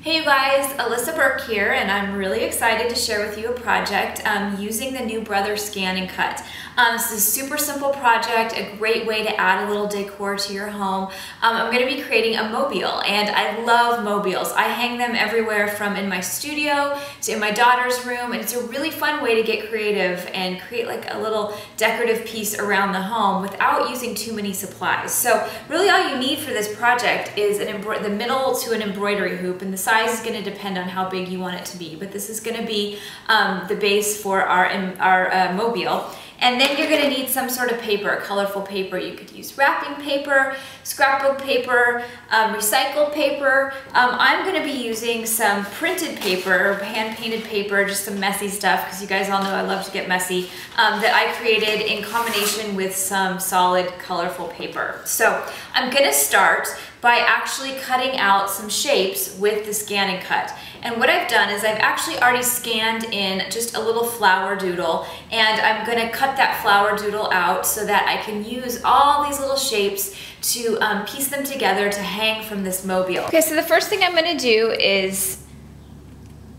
Hey you guys, Alisa Burke here, and I'm really excited to share with you a project using the new Brother Scan and Cut. This is a super simple project, a great way to add a little decor to your home. I'm going to be creating a mobile, and I love mobiles. I hang them everywhere from in my studio to in my daughter's room, and it's a really fun way to get creative and create like a little decorative piece around the home without using too many supplies. So really all you need for this project is the middle to an embroidery hoop, and the size is going to depend on how big you want it to be, but this is going to be the base for our mobile. And then you're going to need some sort of paper, colorful paper. You could use wrapping paper, scrapbook paper, recycled paper. I'm going to be using some printed paper, hand-painted paper, just some messy stuff, because you guys all know I love to get messy, that I created in combination with some solid, colorful paper. So I'm going to start by actually cutting out some shapes with the Scan and Cut. And what I've done is I've actually already scanned in just a little flower doodle, and I'm gonna cut that flower doodle out so that I can use all these little shapes to piece them together to hang from this mobile. Okay, so the first thing I'm gonna do is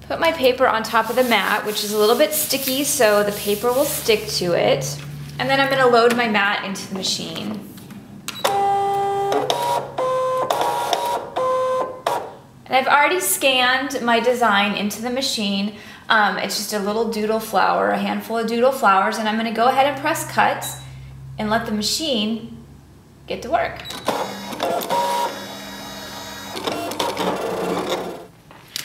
put my paper on top of the mat, which is a little bit sticky so the paper will stick to it. And then I'm gonna load my mat into the machine. And I've already scanned my design into the machine. It's just a little doodle flower, a handful of doodle flowers, and I'm gonna go ahead and press cut and let the machine get to work.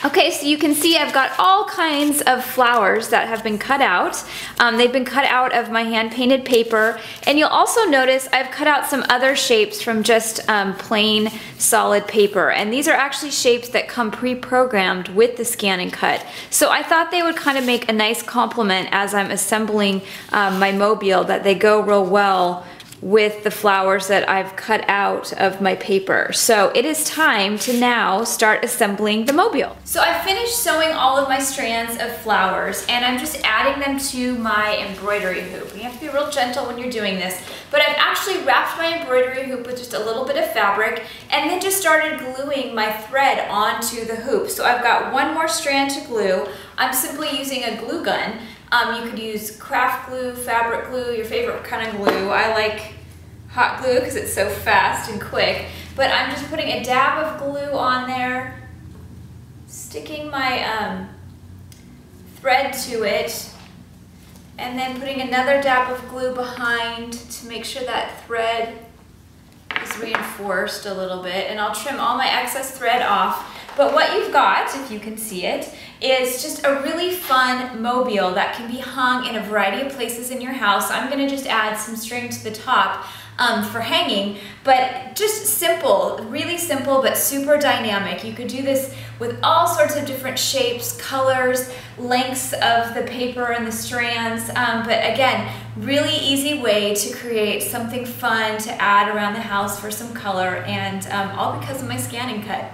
Okay, so you can see I've got all kinds of flowers that have been cut out. They've been cut out of my hand-painted paper, and you'll also notice I've cut out some other shapes from just plain solid paper, and these are actually shapes that come pre-programmed with the Scan and Cut. So I thought they would kind of make a nice complement as I'm assembling my mobile, that they go real well with the flowers that I've cut out of my paper. So it is time to now start assembling the mobile. So I finished sewing all of my strands of flowers, and I'm just adding them to my embroidery hoop. You have to be real gentle when you're doing this, but I've actually wrapped my embroidery hoop with just a little bit of fabric and then just started gluing my thread onto the hoop. So I've got one more strand to glue. I'm simply using a glue gun. You could use craft glue, fabric glue, your favorite kind of glue. I like hot glue because it's so fast and quick, but I'm just putting a dab of glue on there, sticking my thread to it, and then putting another dab of glue behind to make sure that thread is reinforced a little bit, and I'll trim all my excess thread off. But what you've got, if you can see it, is just a really fun mobile that can be hung in a variety of places in your house. I'm gonna just add some string to the top for hanging, but just simple, really simple, but super dynamic. You could do this with all sorts of different shapes, colors, lengths of the paper and the strands, but again, really easy way to create something fun to add around the house for some color, and all because of my Scan and Cut.